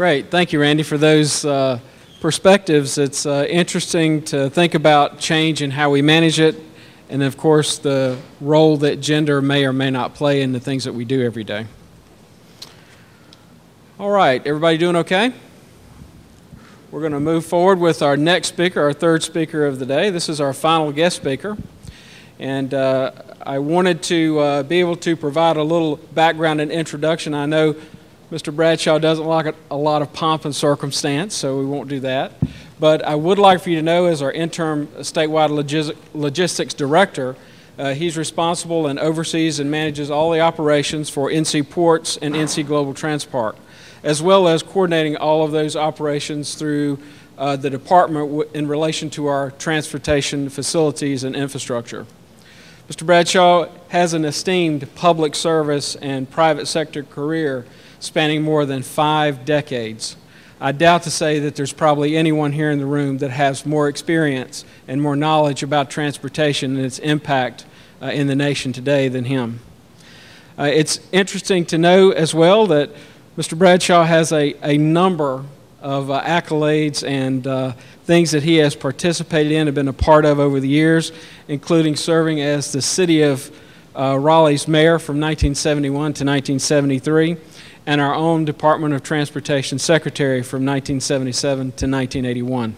Great. Thank you, Randy, for those perspectives. It's interesting to think about change and how we manage it, and of course the role that gender may or may not play in the things that we do every day. All right, everybody doing okay? We're going to move forward with our next speaker, our third speaker of the day. This is our final guest speaker. And I wanted to be able to provide a little background and introduction. I know Mr. Bradshaw doesn't like a lot of pomp and circumstance, so we won't do that. But I would like for you to know, as our interim statewide logistics director, he's responsible and oversees and manages all the operations for NC Ports and NC Global Transport, as well as coordinating all of those operations through the department in relation to our transportation facilities and infrastructure. Mr. Bradshaw has an esteemed public service and private sector career spanning more than 5 decades. I doubt to say that there's probably anyone here in the room that has more experience and more knowledge about transportation and its impact in the nation today than him. It's interesting to know as well that Mr. Bradshaw has a number of accolades and things that he has participated in and been a part of over the years, including serving as the City of Raleigh's mayor from 1971 to 1973, and our own Department of Transportation Secretary from 1977 to 1981.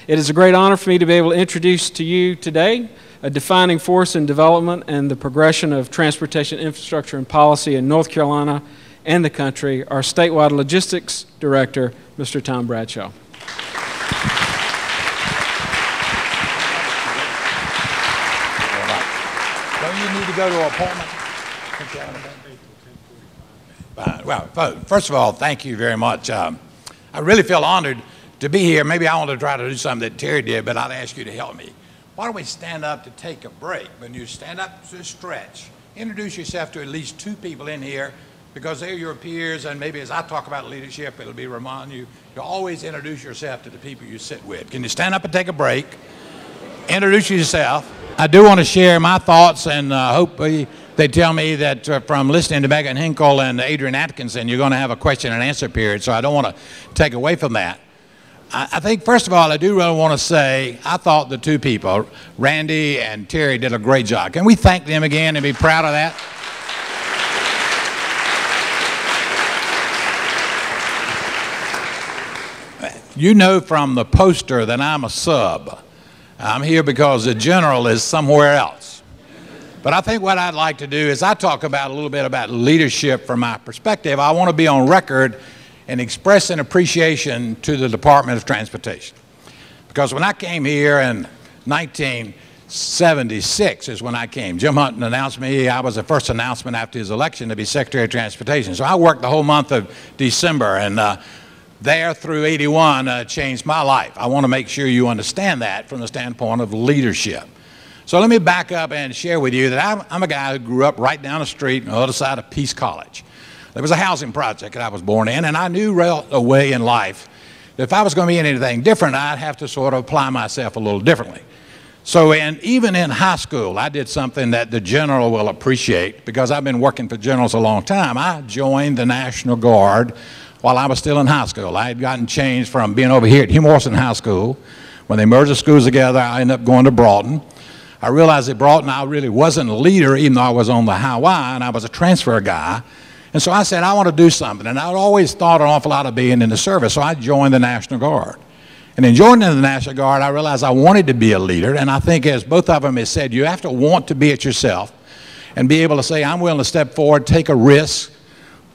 It is a great honor for me to be able to introduce to you today a defining force in development and the progression of transportation infrastructure and policy in North Carolina and the country, our statewide logistics director, Mr. Tom Bradshaw. Don't you need to go to an appointment? Well, first of all, thank you very much. I really feel honored to be here. Maybe I want to try to do something that Terry did, but I'd ask you to help me. Why don't we stand up to take a break? When you stand up to stretch, introduce yourself to at least 2 people in here, because they're your peers, and maybe as I talk about leadership, it'll be remind you to always introduce yourself to the people you sit with. Can you stand up and take a break? Introduce yourself. I do want to share my thoughts, and hope they tell me that from listening to Megan Hinkle and Adrian Atkinson, you're going to have a question and answer period, so I don't want to take away from that. I think, first of all, I do really want to say I thought the 2 people, Randy and Terry, did a great job. Can we thank them again and be proud of that? You know from the poster that I'm a sub. I'm here because the general is somewhere else. But I think what I'd like to do is I talk about a little bit about leadership from my perspective. I want to be on record and express an appreciation to the Department of Transportation. Because when I came here in 1976 is when I came. Jim Hunton announced me. I was the first announcement after his election to be Secretary of Transportation. So I worked the whole month of December, and there through 81 changed my life. I want to make sure you understand that from the standpoint of leadership. So let me back up and share with you that I'm a guy who grew up right down the street on the other side of Peace College. There was a housing project that I was born in, and I knew right away in life that if I was going to be anything different, I'd have to sort of apply myself a little differently. So even in high school, I did something that the general will appreciate, because I've been working for generals a long time. I joined the National Guard while I was still in high school. I had gotten changed from being over here at Hugh Morrison High School. When they merged the schools together, I ended up going to Broughton. I realized at Broughton I really wasn't a leader, even though I was on the high Y, and I was a transfer guy. And so I said, I want to do something. And I'd always thought an awful lot of being in the service, so I joined the National Guard. And in joining the National Guard, I realized I wanted to be a leader. And I think, as both of them have said, you have to want to be it yourself and be able to say, I'm willing to step forward, take a risk,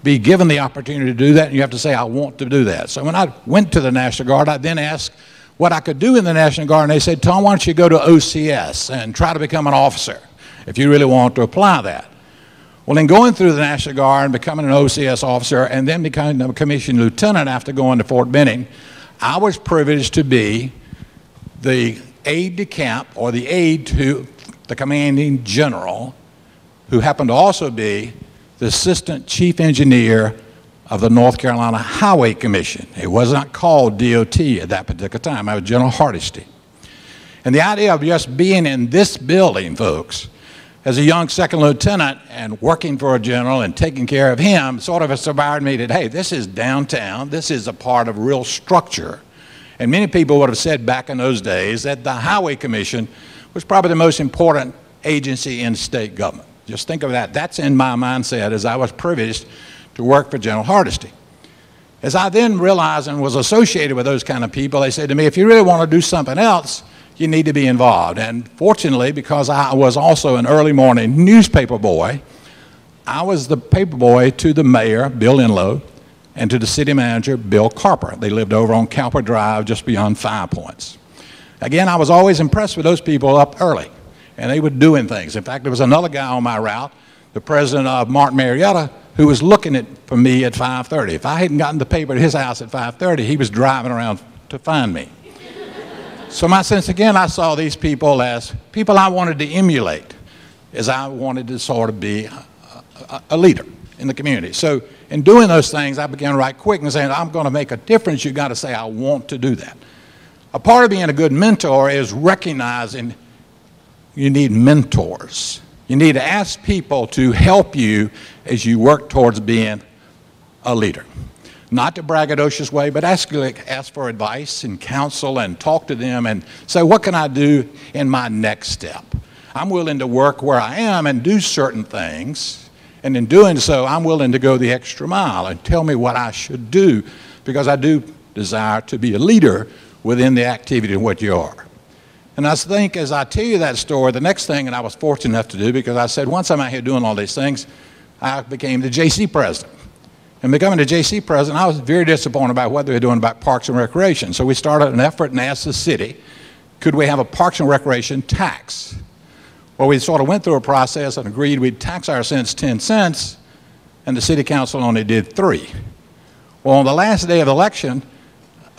be given the opportunity to do that, and you have to say, I want to do that. So when I went to the National Guard, I then asked what I could do in the National Guard, and they said, Tom, why don't you go to OCS and try to become an officer if you really want to apply that. Well, in going through the National Guard and becoming an OCS officer and then becoming a commissioned lieutenant after going to Fort Benning, I was privileged to be the aide-de-camp, or the aide to the commanding general, who happened to also be the assistant chief engineer of the North Carolina Highway Commission. It was not called DOT at that particular time. I was General Hardesty. And the idea of just being in this building, folks, as a young second lieutenant and working for a general and taking care of him sort of inspired me that, hey, this is downtown. This is a part of real structure. And many people would have said back in those days that the Highway Commission was probably the most important agency in state government. Just think of that. That's in my mindset as I was privileged to work for General Hardesty. As I then realized and was associated with those kind of people, they said to me, if you really want to do something else, you need to be involved. And fortunately, because I was also an early morning newspaper boy, I was the paper boy to the mayor, Bill Enlow, and to the city manager, Bill Carper. They lived over on Cowper Drive, just beyond 5 Points. Again, I was always impressed with those people up early, and they were doing things. In fact, there was another guy on my route, the president of Martin Marietta, who was looking for me at 5:30. If I hadn't gotten the paper at his house at 5:30, he was driving around to find me. So my sense, again, I saw these people as people I wanted to emulate, as I wanted to sort of be a leader in the community. So in doing those things, I began right quick and saying, I'm going to make a difference. You've got to say, I want to do that. A part of being a good mentor is recognizing you need mentors. You need to ask people to help you as you work towards being a leader. Not the braggadocious way, but ask for advice and counsel and talk to them and say, what can I do in my next step? I'm willing to work where I am and do certain things, and in doing so, I'm willing to go the extra mile and tell me what I should do, because I do desire to be a leader within the activity of what you are. And I think as I tell you that story, the next thing that I was fortunate enough to do, because I said once I'm out here doing all these things, I became the JC president. And becoming the JC president, I was very disappointed about what they were doing about parks and recreation. So we started an effort and asked the city, could we have a parks and recreation tax? Well, we sort of went through a process and agreed we'd tax our cents 10 cents, and the city council only did 3. Well, on the last day of election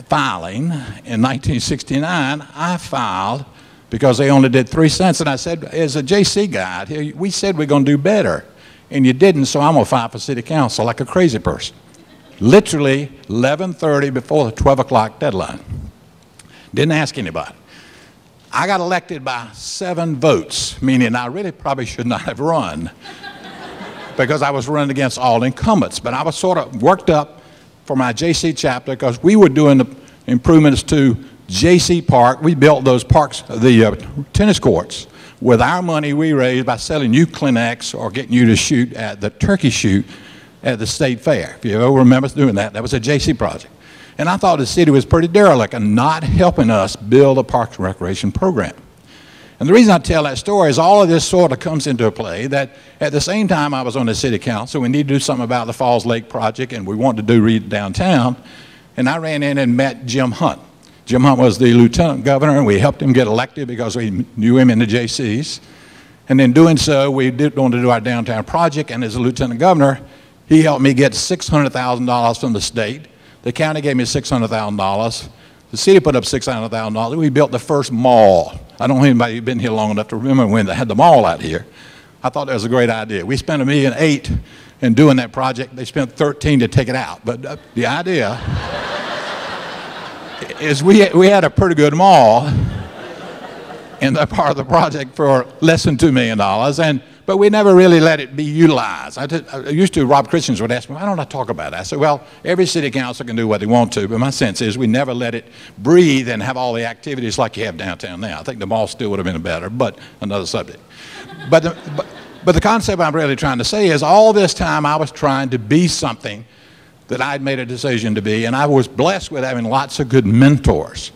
filing in 1969, I filed because they only did 3 cents, and I said, as a JC guy, we said we're going to do better. And you didn't, so I'm going to file for city council like a crazy person. Literally 11:30 before the 12 o'clock deadline. Didn't ask anybody. I got elected by 7 votes, meaning I really probably should not have run because I was running against all incumbents. But I was sort of worked up for my JC chapter because we were doing the improvements to JC Park. We built those parks, the tennis courts, with our money we raised by selling you Kleenex or getting you to shoot at the turkey shoot at the state fair. If you ever remember doing that, that was a JC project. And I thought the city was pretty derelict in not helping us build a parks and recreation program. And the reason I tell that story is all of this sort of comes into play that at the same time I was on the city council, we needed to do something about the Falls Lake project, and we wanted to do downtown, and I ran in and met Jim Hunt. Jim Hunt was the lieutenant governor, and we helped him get elected because we knew him in the JCs. And in doing so, we did want to do our downtown project, and as a lieutenant governor, he helped me get $600,000 from the state. The county gave me $600,000. The city put up $600,000. We built the first mall. I don't know anybody who's been here long enough to remember when they had the mall out here. I thought that was a great idea. We spent $1.8 million in doing that project. They spent $13 million to take it out. But the idea is we had a pretty good mall in that part of the project for less than $2 million, but we never really let it be utilized. Rob Christians would ask me, why don't I talk about that? I said, well, every city council can do what they want to, but my sense is we never let it breathe and have all the activities like you have downtown now. I think the mall still would have been better, but another subject. But the concept I'm really trying to say is all this time I was trying to be something that I'd made a decision to be, and I was blessed with having lots of good mentors.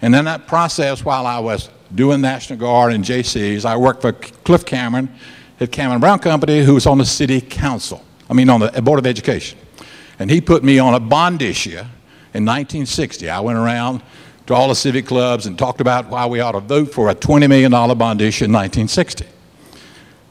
And in that process, while I was doing National Guard and JCs, I worked for Cliff Cameron at Cameron Brown Company, who was on the city council, on the Board of Education. And he put me on a bond issue in 1960. I went around to all the civic clubs and talked about why we ought to vote for a $20 million bond issue in 1960.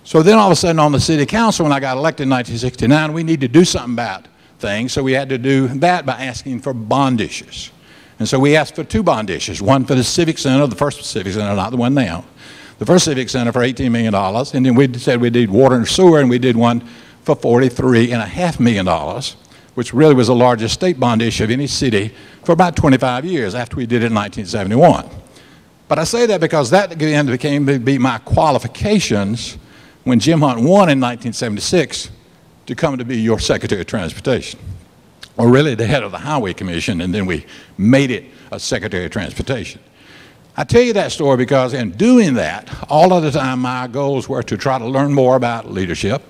So then all of a sudden on the city council, when I got elected in 1969, we needed to do something about things, so we had to do that by asking for bond issues. And so we asked for 2 bond issues, one for the Civic Center, the first Civic Center, not the one now, the first Civic Center for $18 million, and then we said we did water and sewer, and we did one for $43.5 million, which really was the largest state bond issue of any city for about 25 years after we did it in 1971. But I say that because that again became my qualifications when Jim Hunt won in 1976 to come to be your Secretary of Transportation, or really the head of the Highway Commission, and then we made it a Secretary of Transportation. I tell you that story because in doing that, all of the time my goals were to try to learn more about leadership,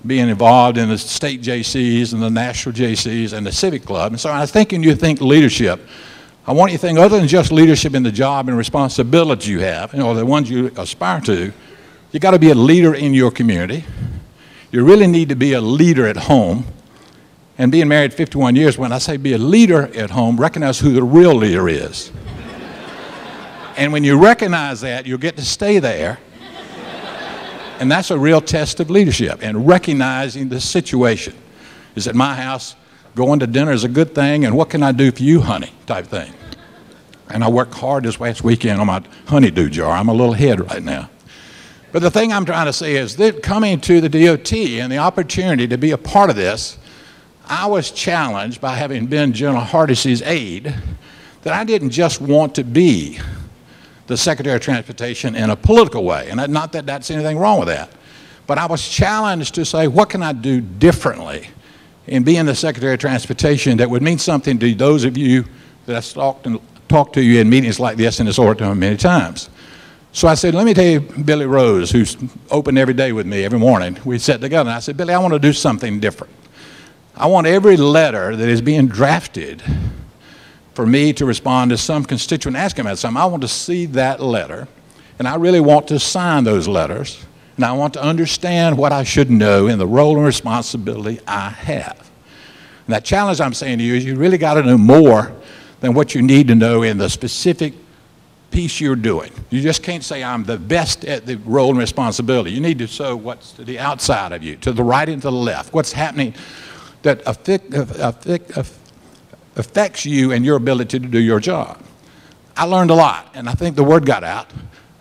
being involved in the state JCs and the national JCs and the Civic Club. And so I was thinking, you think leadership, I want you to think other than just leadership in the job and responsibility you have, or the ones you aspire to, you got to be a leader in your community. You really need to be a leader at home. And being married 51 years, when I say be a leader at home, recognize who the real leader is. And when you recognize that, you'll get to stay there. And that's a real test of leadership, and recognizing the situation. Is at my house, going to dinner is a good thing, and what can I do for you, honey, type thing. And I worked hard this last weekend on my honeydew jar. I'm a little ahead right now. But the thing I'm trying to say is that coming to the DOT and the opportunity to be a part of this, I was challenged by having been General Hardeesy's aide that I didn't just want to be the Secretary of Transportation in a political way. And not that that's anything wrong with that. But I was challenged to say, what can I do differently in being the Secretary of Transportation that would mean something to those of you that I've talked to you in meetings like this in this auditorium many times. So I said, let me tell you, Billy Rose, who's open every day with me every morning, we sat together and I said, Billy, I want to do something different. I want every letter that is being drafted for me to respond to some constituent asking about something. I want to see that letter, and I really want to sign those letters, and I want to understand what I should know in the role and responsibility I have. And that challenge I'm saying to you is you really got to know more than what you need to know in the specific piece you're doing. You just can't say I'm the best at the role and responsibility. You need to show what's to the outside of you, to the right and to the left, what's happening that affects you and your ability to do your job. I learned a lot, and I think the word got out.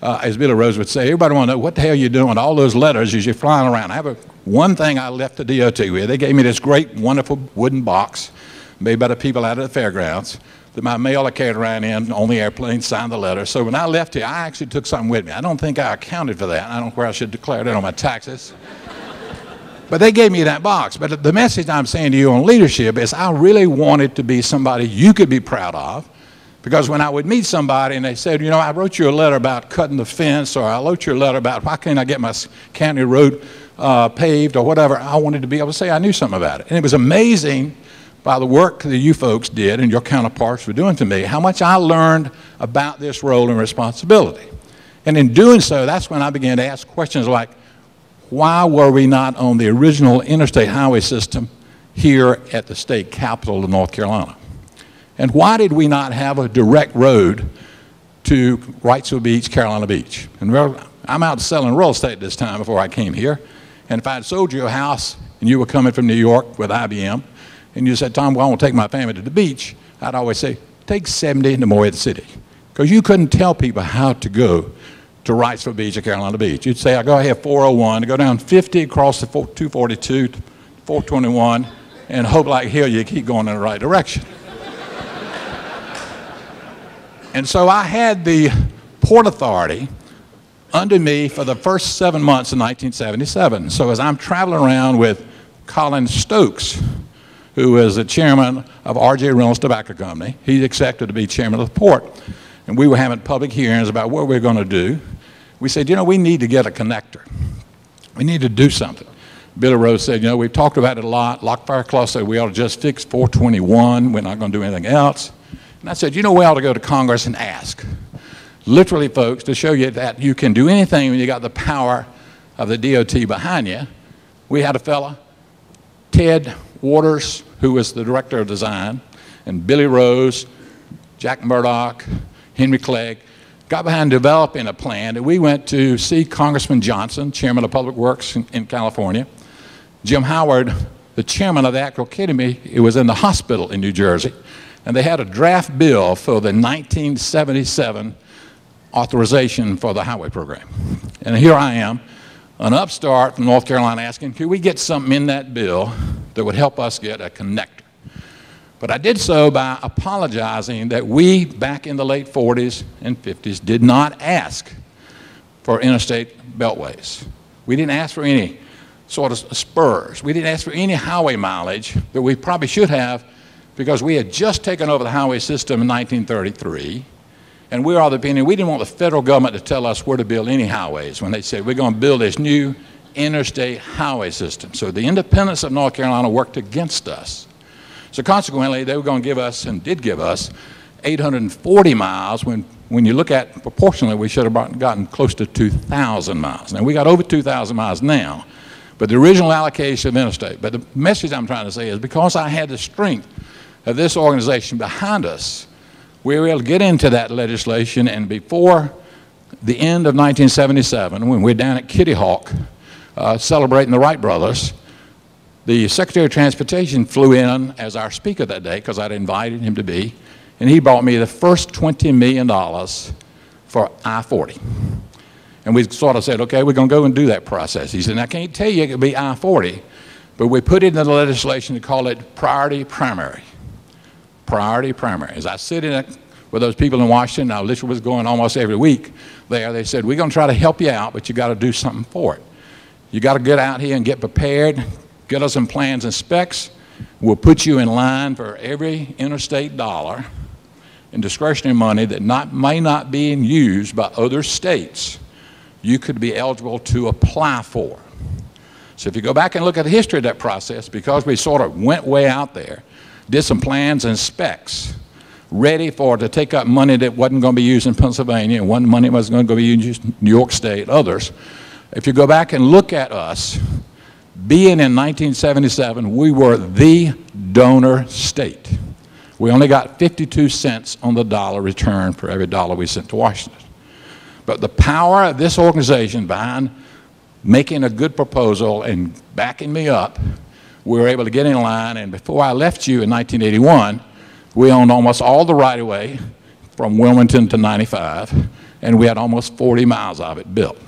As Billy Rose would say, everybody want to know what the hell you're doing, all those letters as you're flying around. I have one thing I left the DOT with. They gave me this great, wonderful wooden box made by the people out at the fairgrounds that my mail I carried around in on the airplane, signed the letter. So when I left here, I actually took something with me. I don't think I accounted for that. I don't know where I should declare that on my taxes. But they gave me that box. But the message I'm saying to you on leadership is I really wanted to be somebody you could be proud of, because when I would meet somebody and they said, you know, I wrote you a letter about cutting the fence, or I wrote you a letter about why can't I get my county road paved or whatever, I wanted to be able to say I knew something about it. And it was amazing by the work that you folks did and your counterparts were doing to me, how much I learned about this role and responsibility. And in doing so, that's when I began to ask questions like, why were we not on the original interstate highway system here at the state capital of North Carolina? And why did we not have a direct road to Wrightsville Beach, Carolina Beach? And I'm out selling real estate this time before I came here. And if I had sold you a house and you were coming from New York with IBM, and you said, Tom, well, I want to take my family to the beach, I'd always say, take 70 to Morehead City. Because you couldn't tell people how to go to Wrightsville Beach or Carolina Beach. You'd say, I go ahead 401, go down 50 across the 242, 421, and hope like hell you keep going in the right direction. And so I had the Port Authority under me for the first 7 months of 1977. So as I'm traveling around with Colin Stokes, who is the chairman of R.J. Reynolds Tobacco Company, he's accepted to be chairman of the port. And we were having public hearings about what we're going to do. We said, you know, we need to get a connector. We need to do something. Billy Rose said, you know, we've talked about it a lot. Lockfire Clause said we ought to just fix 421. We're not going to do anything else. And I said, you know, we ought to go to Congress and ask. Literally, folks, to show you that you can do anything when you got the power of the DOT behind you. We had a fella, Ted Waters, who was the director of design, and Billy Rose, Jack Murdoch, Henry Clegg, got behind developing a plan that we went to see Congressman Johnson, chairman of Public Works in California, Jim Howard, the chairman of the Acro Academy. It was in the hospital in New Jersey, and they had a draft bill for the 1977 authorization for the highway program. And here I am, an upstart from North Carolina, asking, could we get something in that bill that would help us get a connector? But I did so by apologizing that we, back in the late 40s and 50s, did not ask for interstate beltways. We didn't ask for any sort of spurs. We didn't ask for any highway mileage that we probably should have, because we had just taken over the highway system in 1933, and we are of the opinion we didn't want the federal government to tell us where to build any highways when they said we're going to build this new interstate highway system. So the independence of North Carolina worked against us. So consequently, they were going to give us, and did give us, 840 miles when you look at proportionally, we should have gotten close to 2,000 miles. Now, we got over 2,000 miles now, but the original allocation of interstate. But the message I'm trying to say is because I had the strength of this organization behind us, we were able to get into that legislation, and before the end of 1977, when we're down at Kitty Hawk celebrating the Wright brothers, the Secretary of Transportation flew in as our speaker that day, because I'd invited him to be, and he brought me the first $20 million for I-40. And we sort of said, okay, we're going to go and do that process. He said, I can't tell you it could be I-40, but we put it in the legislation to call it priority primary. Priority primary. As I sit in it with those people in Washington, I literally was going almost every week there, they said, we're going to try to help you out, but you got to do something for it. You got to get out here and get prepared, get us some plans and specs. We'll put you in line for every interstate dollar and discretionary money that may not be used by other states. You could be eligible to apply for. So if you go back and look at the history of that process, because we sort of went way out there, did some plans and specs, ready to take up money that wasn't going to be used in Pennsylvania, and one money was going to be used in New York State, others. If you go back and look at us, being in 1977, we were the donor state. We only got 52 cents on the dollar return for every dollar we sent to Washington. But the power of this organization behind making a good proposal and backing me up, we were able to get in line, and before I left you in 1981, we owned almost all the right-of-way from Wilmington to 95, and we had almost 40 miles of it built.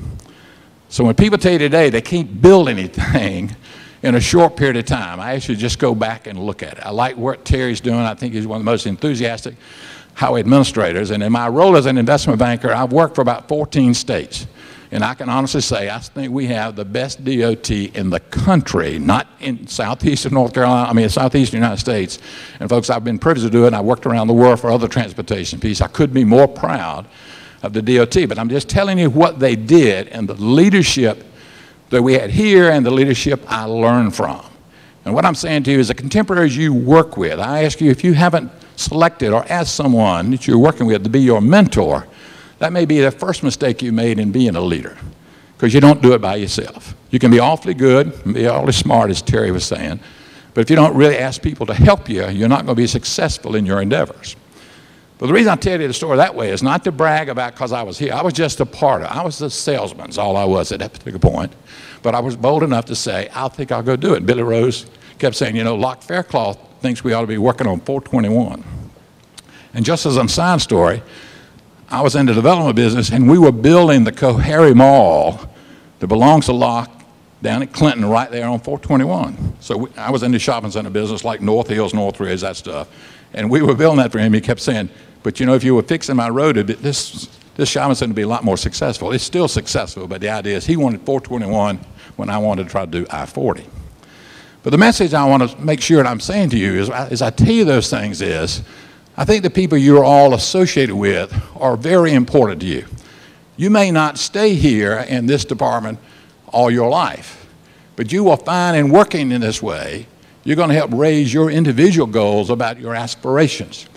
So when people tell you today they can't build anything in a short period of time, I ask you to just go back and look at it. I like what Terry's doing. I think he's one of the most enthusiastic highway administrators. And in my role as an investment banker, I've worked for about 14 states. And I can honestly say I think we have the best DOT in the country, not in southeastern North Carolina, I mean southeastern United States. And folks, I've been privileged to do it, and I worked around the world for other transportation pieces. I couldn't be more proud of the DOT, but I'm just telling you what they did and the leadership that we had here and the leadership I learned from. And what I'm saying to you is the contemporaries you work with, I ask you, if you haven't selected or asked someone that you're working with to be your mentor, that may be the first mistake you made in being a leader, because you don't do it by yourself. You can be awfully good, be awfully smart, as Terry was saying, but if you don't really ask people to help you, you're not going to be successful in your endeavors. But the reason I tell you the story that way is not to brag about because I was here. I was just a part of it. I was the salesman, is all I was at that particular point. But I was bold enough to say, I think I'll go do it. Billy Rose kept saying, you know, Locke Faircloth thinks we ought to be working on 421. And just as a side story, I was in the development business, and we were building the Cohary Mall that belongs to Locke down at Clinton, right there on 421. So I was in the shopping center business like North Hills, North Ridge, that stuff. And we were building that for him. He kept saying, but you know, if you were fixing my road, this shopping center would be a lot more successful. It's still successful, but the idea is he wanted 421 when I wanted to try to do I-40. But the message I want to make sure that I'm saying to you is, as I tell you those things is, I think the people you're all associated with are very important to you. You may not stay here in this department all your life, but you will find in working in this way, you're going to help raise your individual goals about your aspirations.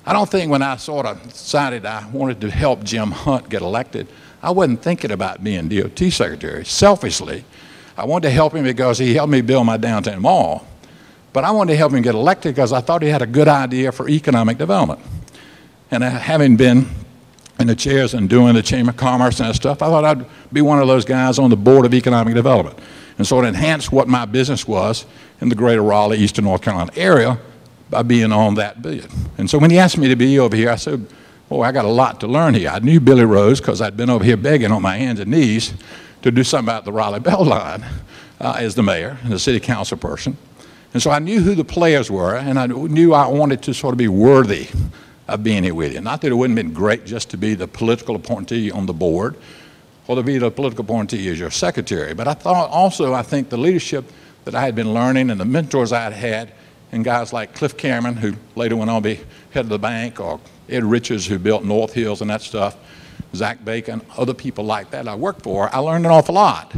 I don't think when I sort of decided I wanted to help Jim Hunt get elected, I wasn't thinking about being DOT secretary. Selfishly, I wanted to help him because he helped me build my downtown mall. But I wanted to help him get elected because I thought he had a good idea for economic development. And having been in the chairs and doing the Chamber of Commerce and that stuff, I thought I'd be one of those guys on the Board of Economic Development and sort of enhance what my business was in the greater Raleigh, eastern North Carolina area by being on that bid. And so when he asked me to be over here, I said, boy, I got a lot to learn here. I knew Billy Rose because I'd been over here begging on my hands and knees to do something about the Raleigh Bell Line as the mayor and the city council person. And so I knew who the players were, and I knew I wanted to sort of be worthy of being here with you. Not that it wouldn't have been great just to be the political appointee on the board or to be the political appointee as your secretary. But I think the leadership that I had been learning and the mentors I had had, and guys like Cliff Cameron, who later went on to be head of the bank, or Ed Richards, who built North Hills and that stuff, Zach Bacon, other people like that I worked for, I learned an awful lot.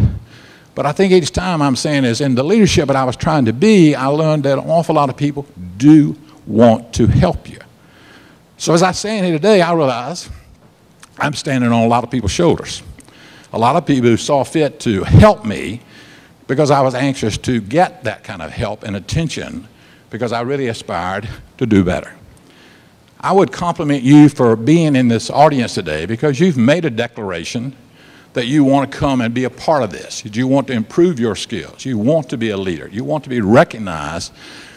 But I think each time I'm saying is in the leadership that I was trying to be, I learned that an awful lot of people do want to help you. So as I stand here today, I realize I'm standing on a lot of people's shoulders. A lot of people who saw fit to help me because I was anxious to get that kind of help and attention because I really aspired to do better. I would compliment you for being in this audience today because you've made a declaration that you want to come and be a part of this. You want to improve your skills. You want to be a leader. You want to be recognized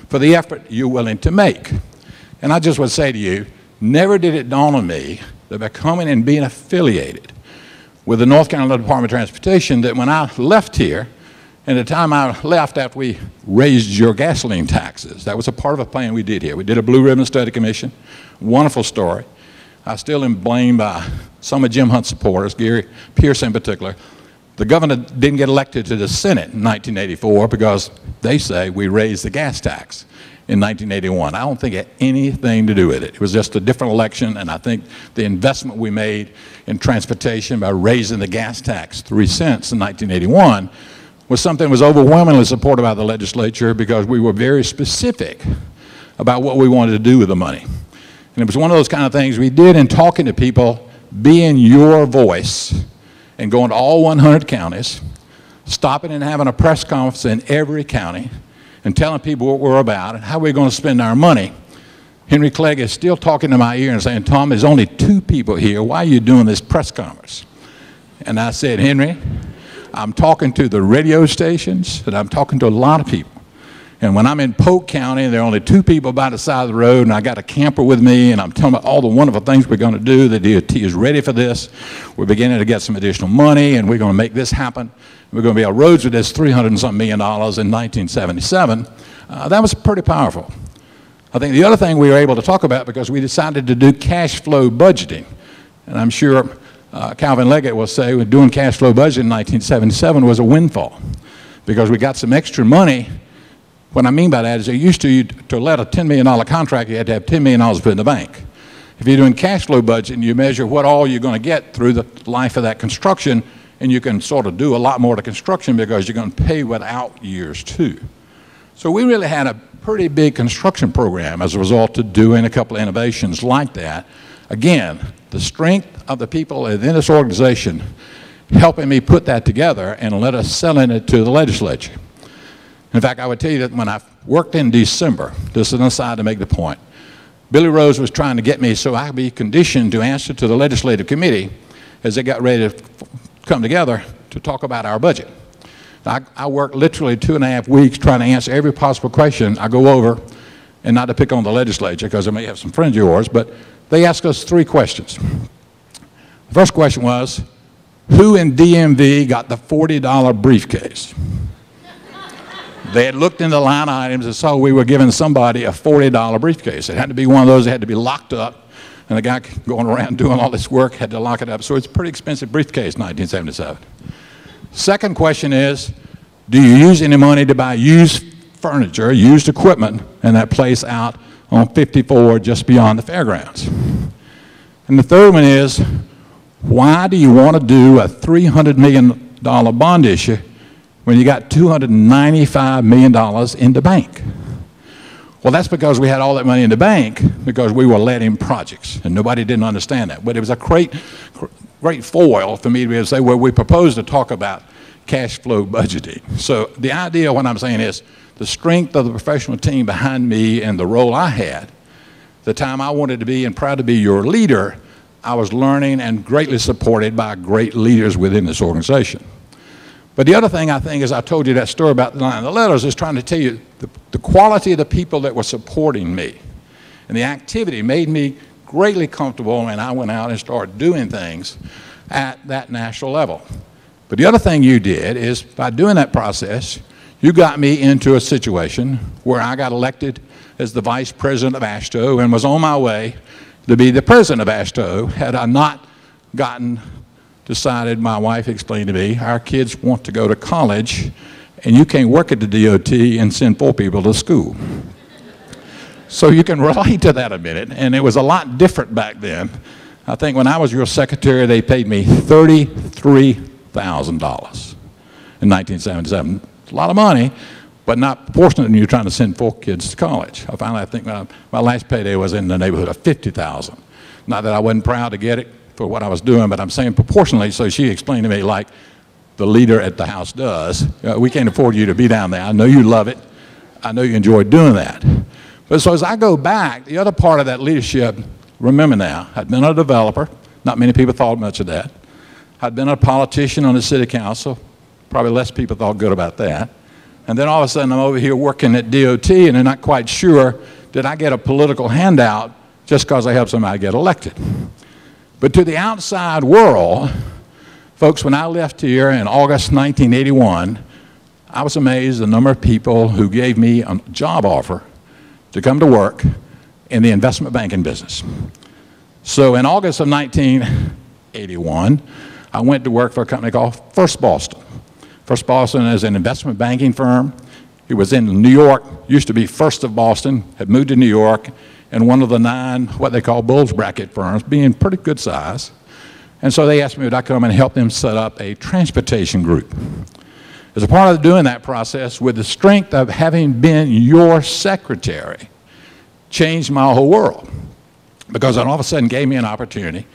for the effort you're willing to make. And I just would say to you, never did it dawn on me that by coming and being affiliated with the North Carolina Department of Transportation, that when I left here, and the time I left after we raised your gasoline taxes, that was a part of a plan we did here. We did a Blue Ribbon Study Commission, wonderful story. I still am blamed by some of Jim Hunt's supporters, Gary Pierce in particular. The governor didn't get elected to the Senate in 1984 because they say we raised the gas tax in 1981. I don't think it had anything to do with it. It was just a different election, and I think the investment we made in transportation by raising the gas tax 3 cents in 1981 was something that was overwhelmingly supported by the legislature because we were very specific about what we wanted to do with the money. And it was one of those kind of things we did in talking to people, being your voice and going to all 100 counties, stopping and having a press conference in every county and telling people what we're about and how we're going to spend our money. Henry Clegg is still talking to my ear and saying, Tom, there's only 2 people here. Why are you doing this press conference? And I said, Henry, I'm talking to the radio stations and I'm talking to a lot of people. And when I'm in Polk County and there are only 2 people by the side of the road and I got a camper with me and I'm telling about all the wonderful things we're going to do, the DOT is ready for this. We're beginning to get some additional money and we're going to make this happen. We're going to be on roads with this $300 and something million in 1977. That was pretty powerful. I think the other thing we were able to talk about because we decided to do cash flow budgeting. And I'm sure Calvin Leggett will say doing cash flow budgeting in 1977 was a windfall because we got some extra money. What I mean by that is they used to let a $10 million contract, you had to have $10 million put in the bank. If you're doing cash flow budgeting, you measure what all you're going to get through the life of that construction, and you can sort of do a lot more to construction because you're going to pay without years too. So we really had a pretty big construction program as a result of doing a couple of innovations like that. Again, the strength of the people within this organization helping me put that together and let us sell it to the legislature. In fact, I would tell you that when I worked in December, this is an aside to make the point, Billy Rose was trying to get me so I could be conditioned to answer to the legislative committee as they got ready to come together to talk about our budget. I worked literally 2.5 weeks trying to answer every possible question I go over, and not to pick on the legislature because I may have some friends of yours, but they asked us 3 questions. The first question was, who in DMV got the $40 briefcase? They had looked into line items and saw we were giving somebody a $40 briefcase. It had to be one of those that had to be locked up, and the guy going around doing all this work had to lock it up. So it's a pretty expensive briefcase in 1977. Second question is, do you use any money to buy used furniture, used equipment in that place out on 54 just beyond the fairgrounds? And the third one is, why do you want to do a $300 million bond issue when you got $295 million in the bank? Well, that's because we had all that money in the bank because we were letting projects, and nobody didn't understand that. But it was a great foil for me to be able to say, well, we propose to talk about cash flow budgeting. So the idea, what I'm saying is, the strength of the professional team behind me and the role I had, the time I wanted to be and proud to be your leader, I was learning and greatly supported by great leaders within this organization. But the other thing I think is I told you that story about the line of the letters is trying to tell you the quality of the people that were supporting me and the activity made me greatly comfortable, and I went out and started doing things at that national level. But the other thing you did is by doing that process, you got me into a situation where I got elected as the vice president of AASHTO and was on my way to be the president of AASHTO had I not gotten decided, my wife explained to me, our kids want to go to college, and you can't work at the DOT and send 4 people to school. So you can relate to that a minute, and it was a lot different back then. I think when I was your secretary, they paid me $33,000 in 1977. It's a lot of money, but not proportionate when you're trying to send 4 kids to college. I think my last payday was in the neighborhood of $50,000. Not that I wasn't proud to get it for what I was doing, but I'm saying proportionally, so she explained to me like the leader at the house does, we can't afford you to be down there. I know you love it. I know you enjoy doing that. But so as I go back, the other part of that leadership, remember now, I'd been a developer. Not many people thought much of that. I'd been a politician on the city council. Probably less people thought good about that. And then all of a sudden I'm over here working at DOT, and they're not quite sure, did I get a political handout just because I helped somebody get elected? But to the outside world, folks, when I left here in August 1981, I was amazed at the number of people who gave me a job offer to come to work in the investment banking business. So in August of 1981, I went to work for a company called First Boston. First Boston is an investment banking firm. It was in New York, used to be First of Boston, had moved to New York, and one of the 9, what they call bulge bracket firms, being pretty good size. And so they asked me would I come and help them set up a transportation group. As a part of doing that process, with the strength of having been your secretary, changed my whole world. Because it all of a sudden gave me an opportunity,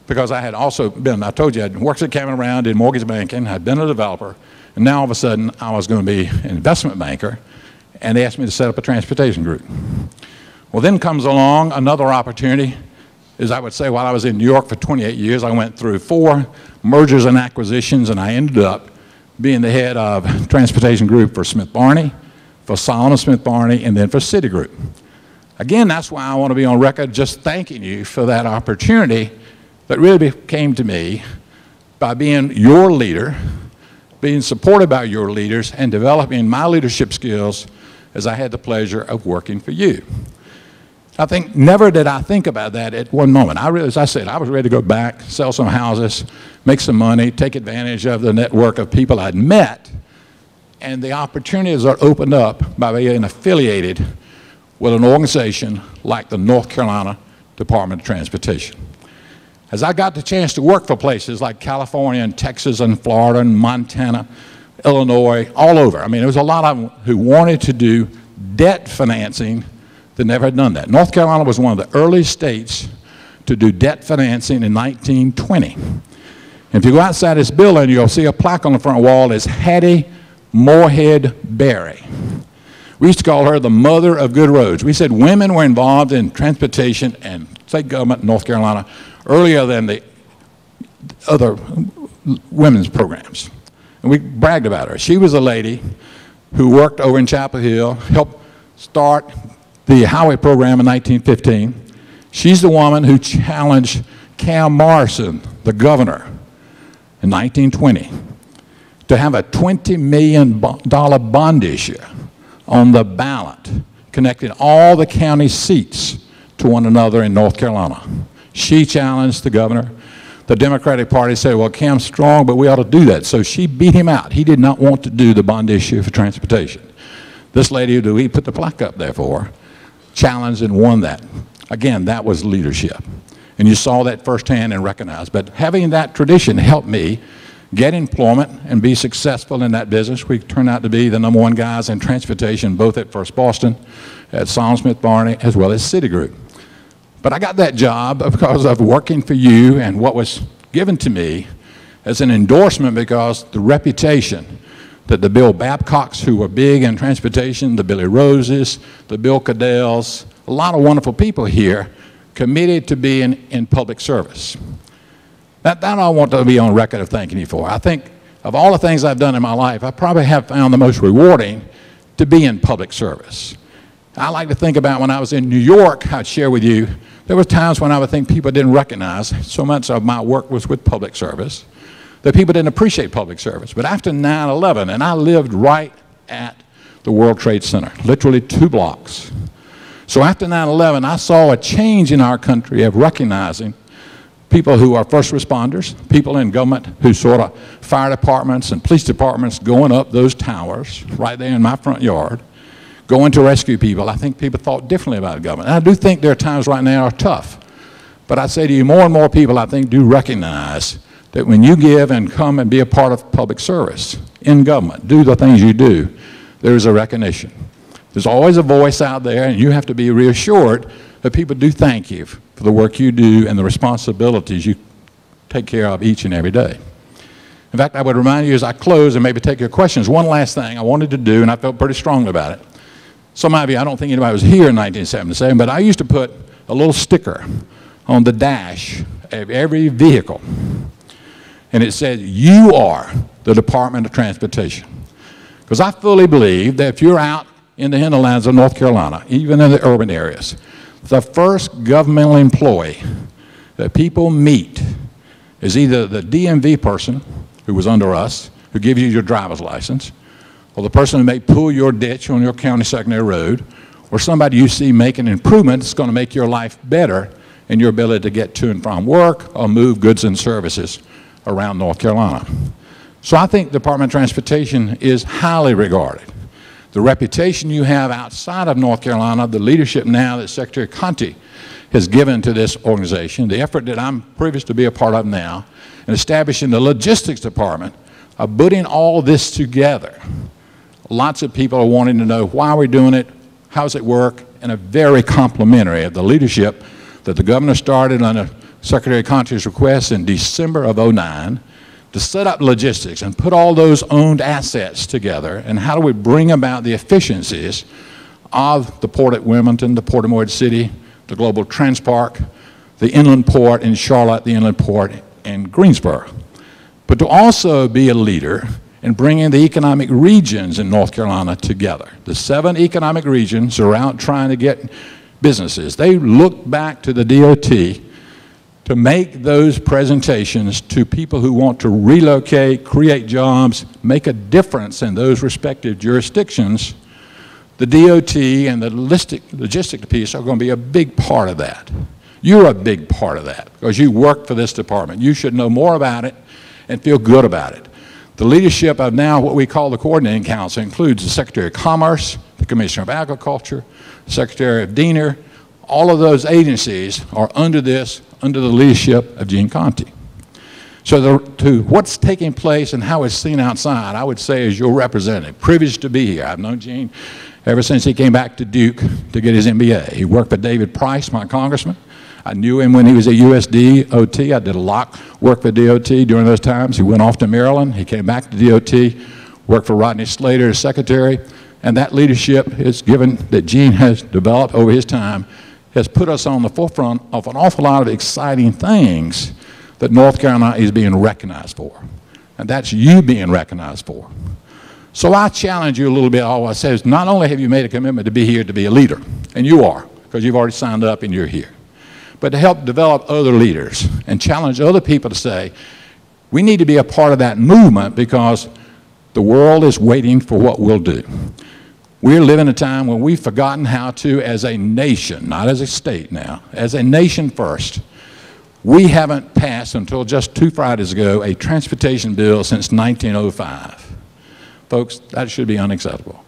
because I had also been, I told you, I'd worked at Cameron Brown, did mortgage banking, I'd been a developer, and now all of a sudden I was going to be an investment banker, and they asked me to set up a transportation group. Well, then comes along another opportunity, as I would say, while I was in New York for 28 years, I went through 4 mergers and acquisitions, and I ended up being the head of transportation group for Smith Barney, for Solomon Smith Barney, and then for Citigroup. Again, that's why I want to be on record just thanking you for that opportunity that really came to me by being your leader, being supported by your leaders, and developing my leadership skills as I had the pleasure of working for you. I think never did I think about that at one moment. As I said, I was ready to go back, sell some houses, make some money, take advantage of the network of people I'd met, and the opportunities that opened up by being affiliated with an organization like the North Carolina Department of Transportation. As I got the chance to work for places like California and Texas and Florida and Montana, Illinois, all over. I mean, there was a lot of them who wanted to do debt financing that never had done that. North Carolina was one of the early states to do debt financing in 1920. And if you go outside this building, you'll see a plaque on the front wall that's Hattie Moorhead Berry. We used to call her the mother of good roads. We said women were involved in transportation and state government in North Carolina earlier than the other women's programs. And we bragged about her. She was a lady who worked over in Chapel Hill, helped start the highway program in 1915. She's the woman who challenged Cam Morrison, the governor, in 1920, to have a $20 million bond issue on the ballot, connecting all the county seats to one another in North Carolina. She challenged the governor. The Democratic Party said, well, Cam's strong, but we ought to do that. So she beat him out. He did not want to do the bond issue for transportation. This lady who we put the plaque up there for challenged and won that. Again, that was leadership. And you saw that firsthand and recognized. But having that tradition helped me get employment and be successful in that business. We turned out to be the #1 guys in transportation, both at First Boston, at Solomon Smith Barney, as well as Citigroup. But I got that job because of working for you and what was given to me as an endorsement, because the reputation that the Bill Babcocks, who were big in transportation, the Billy Roses, the Bill Caddells, a lot of wonderful people here committed to being in public service. That I want to be on record of thanking you for. I think of all the things I've done in my life, I probably have found the most rewarding to be in public service. I like to think about when I was in New York, I'd share with you, there were times when I would think people didn't recognize so much of my work was with public service, that people didn't appreciate public service. But after 9/11, and I lived right at the World Trade Center, literally 2 blocks. So after 9/11, I saw a change in our country of recognizing people who are first responders, people in government who sort of fire departments and police departments going up those towers right there in my front yard, going to rescue people. I think people thought differently about government. And I do think there are times right now are tough. But I say to you, more and more people, I think, do recognize that when you give and come and be a part of public service in government, do the things you do, there's a recognition. There's always a voice out there, and you have to be reassured that people do thank you for the work you do and the responsibilities you take care of each and every day. In fact, I would remind you as I close and maybe take your questions, one last thing I wanted to do, and I felt pretty strongly about it. Some of you, I don't think anybody was here in 1977, but I used to put a little sticker on the dash of every vehicle, and it said, "You are the Department of Transportation." Because I fully believe that if you're out in the hinterlands of North Carolina, even in the urban areas, the first governmental employee that people meet is either the DMV person who was under us, who gives you your driver's license, or the person who may pull your ditch on your county secondary road, or somebody you see making improvements that's going to make your life better and your ability to get to and from work or move goods and services around North Carolina. So I think the Department of Transportation is highly regarded. The reputation you have outside of North Carolina, the leadership now that Secretary Conte has given to this organization, the effort that I'm privileged to be a part of now, and establishing the logistics department of putting all this together. Lots of people are wanting to know why we're doing it, how does it work, and are very complimentary of the leadership that the governor started under Secretary Conte's request in December of '09 to set up logistics and put all those owned assets together, and how do we bring about the efficiencies of the port at Wilmington, the port of Morehead City, the Global Transpark, the inland port in Charlotte, the inland port in Greensboro. But to also be a leader in bringing the economic regions in North Carolina together. The 7 economic regions are out trying to get businesses. They look back to the DOT to make those presentations to people who want to relocate, create jobs, make a difference in those respective jurisdictions. The DOT and the logistic piece are going to be a big part of that. You're a big part of that because you work for this department. You should know more about it and feel good about it. The leadership of now what we call the Coordinating Council includes the Secretary of Commerce, the Commissioner of Agriculture, Secretary of Diener. All of those agencies are under the leadership of Gene Conte. So to what's taking place and how it's seen outside, I would say as your representative, privileged to be here. I've known Gene ever since he came back to Duke to get his MBA. He worked for David Price, my congressman. I knew him when he was at USDOT. I did a lot of work for DOT during those times. He went off to Maryland. He came back to DOT, worked for Rodney Slater as secretary, and that leadership is given that Gene has developed over his time has put us on the forefront of an awful lot of exciting things that North Carolina is being recognized for. And that's you being recognized for. So I challenge you a little bit. All I say is not only have you made a commitment to be here to be a leader, and you are, because you've already signed up and you're here, but to help develop other leaders and challenge other people to say, we need to be a part of that movement because the world is waiting for what we'll do. We're living a time when we've forgotten how to, as a nation, not as a state now, as a nation first. We haven't passed until just 2 Fridays ago a transportation bill since 1905. Folks, that should be unacceptable.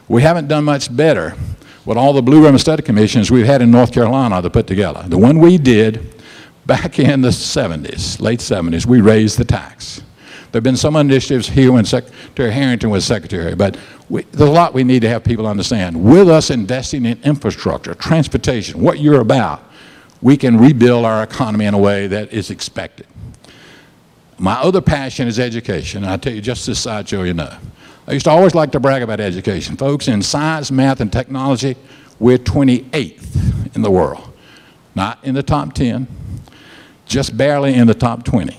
We haven't done much better with all the Blue Ribbon Study Commissions we've had in North Carolina to put together. The one we did back in the 70s, late 70s, we raised the tax. There have been some initiatives here when Secretary Harrington was secretary, but there's a lot we need to have people understand. With us investing in infrastructure, transportation, what you're about, we can rebuild our economy in a way that is expected. My other passion is education, and I'll tell you just this sideshow you know. I used to always like to brag about education. Folks, in science, math, and technology, we're 28th in the world. Not in the top 10, just barely in the top 20.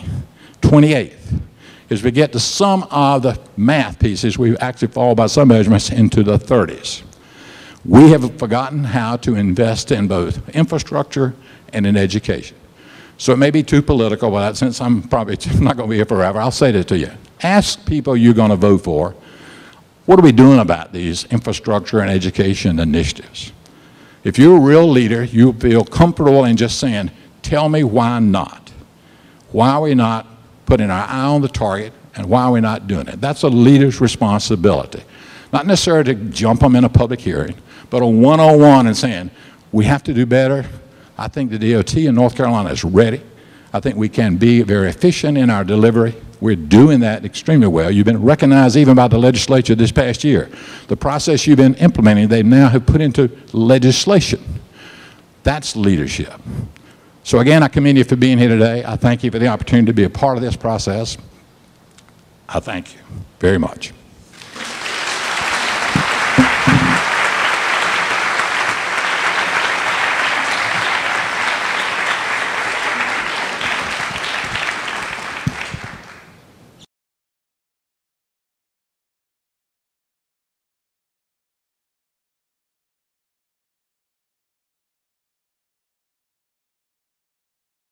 28th. As we get to some of the math pieces, we actually fall by some measurements into the 30s. We have forgotten how to invest in both infrastructure and in education. So it may be too political, but since I'm probably not going to be here forever, I'll say this to you. Ask people you're going to vote for, what are we doing about these infrastructure and education initiatives? If you're a real leader, you'll feel comfortable in just saying, tell me why not. Why are we not putting our eye on the target, and why are we not doing it? That's a leader's responsibility. Not necessarily to jump them in a public hearing, but a one-on-one and saying, we have to do better. I think the DOT in North Carolina is ready. I think we can be very efficient in our delivery. We're doing that extremely well. You've been recognized even by the legislature this past year. The process you've been implementing, they now have put into legislation. That's leadership. So again, I commend you for being here today. I thank you for the opportunity to be a part of this process. I thank you very much.